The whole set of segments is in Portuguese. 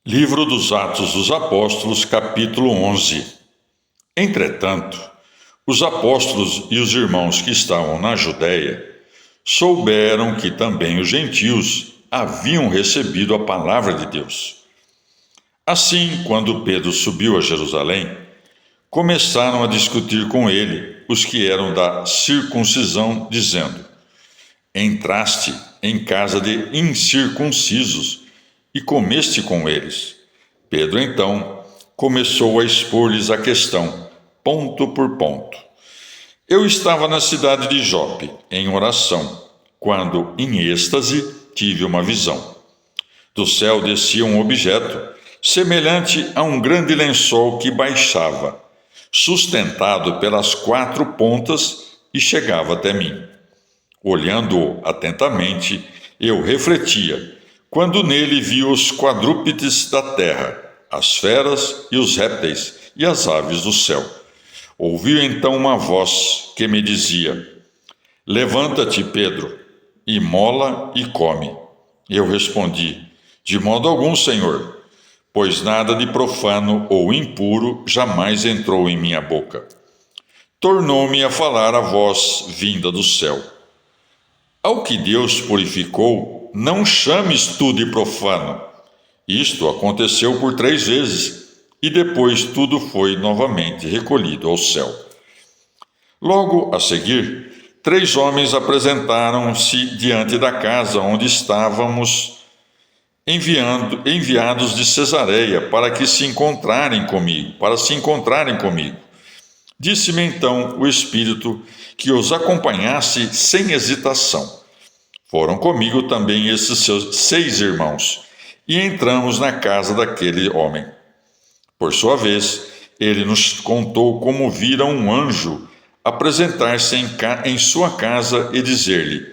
Livro dos Atos dos Apóstolos, capítulo 11. Entretanto, os apóstolos e os irmãos que estavam na Judéia souberam que também os gentios haviam recebido a palavra de Deus. Assim, quando Pedro subiu a Jerusalém, começaram a discutir com ele os que eram da circuncisão, dizendo: Entraste em casa de incircuncisos e comeste com eles. Pedro, então, começou a expor-lhes a questão, ponto por ponto. Eu estava na cidade de Jope, em oração, quando, em êxtase, tive uma visão. Do céu descia um objeto, semelhante a um grande lençol que baixava, sustentado pelas quatro pontas, e chegava até mim. Olhando-o atentamente, eu refletia, quando nele vi os quadrúpedes da terra, as feras e os répteis e as aves do céu. Ouvi então uma voz que me dizia: Levanta-te, Pedro, e mola e come. Eu respondi: De modo algum, Senhor, pois nada de profano ou impuro jamais entrou em minha boca. Tornou-me a falar a voz vinda do céu: Ao que Deus purificou, não chames tu de profano. Isto aconteceu por 3 vezes, e depois tudo foi novamente recolhido ao céu. Logo a seguir, 3 homens apresentaram-se diante da casa onde estávamos enviados de Cesareia para se encontrarem comigo. Disse-me então o Espírito que os acompanhasse sem hesitação. Foram comigo também esses seus 6 irmãos, e entramos na casa daquele homem. Por sua vez, ele nos contou como vira um anjo apresentar-se em sua casa e dizer-lhe: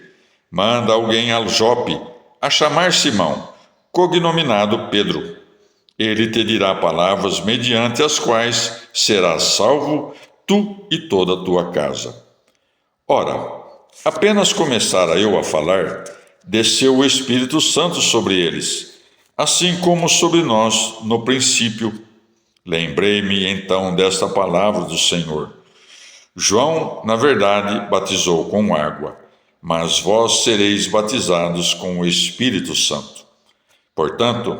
Manda alguém a Jope a chamar Simão, cognominado Pedro. Ele te dirá palavras mediante as quais serás salvo, tu e toda a tua casa. Ora, apenas começara eu a falar, desceu o Espírito Santo sobre eles, assim como sobre nós no princípio. Lembrei-me então desta palavra do Senhor. João, na verdade, batizou com água, mas vós sereis batizados com o Espírito Santo. Portanto,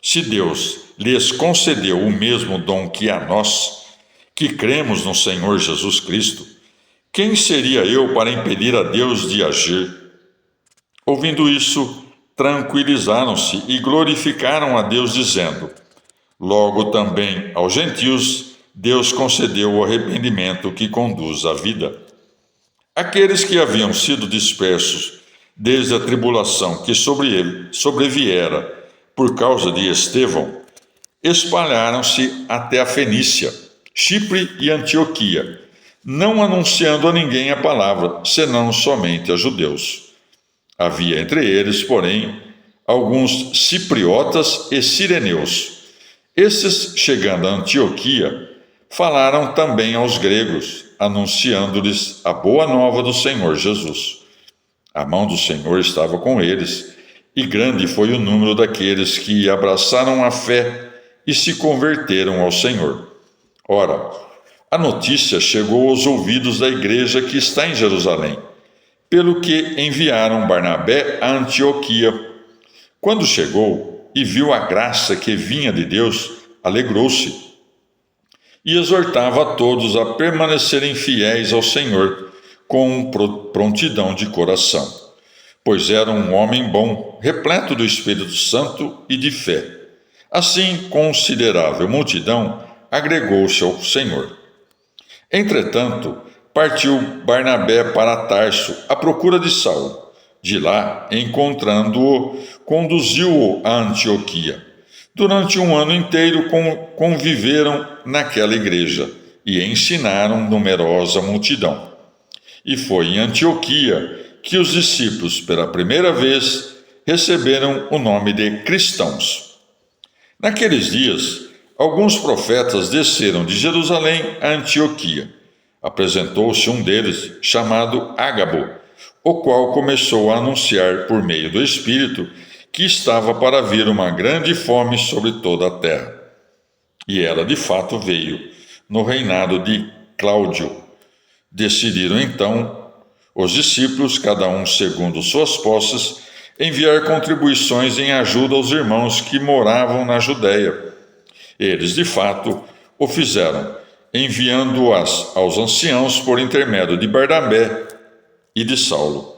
se Deus lhes concedeu o mesmo dom que a nós, que cremos no Senhor Jesus Cristo, quem seria eu para impedir a Deus de agir? Ouvindo isso, tranquilizaram-se e glorificaram a Deus, dizendo: Logo também aos gentios Deus concedeu o arrependimento que conduz à vida. Aqueles que haviam sido dispersos desde a tribulação que sobre ele sobreviera por causa de Estevão, espalharam-se até a Fenícia, Chipre e Antioquia, não anunciando a ninguém a palavra, senão somente a judeus. Havia entre eles, porém, alguns cipriotas e sireneus. Esses, chegando a Antioquia, falaram também aos gregos, anunciando-lhes a boa nova do Senhor Jesus. A mão do Senhor estava com eles, e grande foi o número daqueles que abraçaram a fé e se converteram ao Senhor. Ora, a notícia chegou aos ouvidos da igreja que está em Jerusalém, pelo que enviaram Barnabé a Antioquia. Quando chegou e viu a graça que vinha de Deus, alegrou-se e exortava a todos a permanecerem fiéis ao Senhor com prontidão de coração, pois era um homem bom, repleto do Espírito Santo e de fé. Assim, considerável multidão agregou-se ao Senhor. Entretanto, partiu Barnabé para Tarso à procura de Saulo. De lá, encontrando-o, conduziu-o a Antioquia. Durante 1 ano inteiro conviveram naquela igreja e ensinaram numerosa multidão. E foi em Antioquia que os discípulos, pela primeira vez, receberam o nome de cristãos. Naqueles dias, alguns profetas desceram de Jerusalém a Antioquia. Apresentou-se um deles, chamado Ágabo, o qual começou a anunciar por meio do Espírito que estava para vir uma grande fome sobre toda a terra. E ela de fato veio, no reinado de Cláudio. Decidiram então os discípulos, cada um segundo suas posses, enviar contribuições em ajuda aos irmãos que moravam na Judéia. Eles, de fato, o fizeram, enviando-as aos anciãos por intermédio de Barnabé e de Saulo.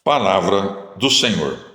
Palavra do Senhor.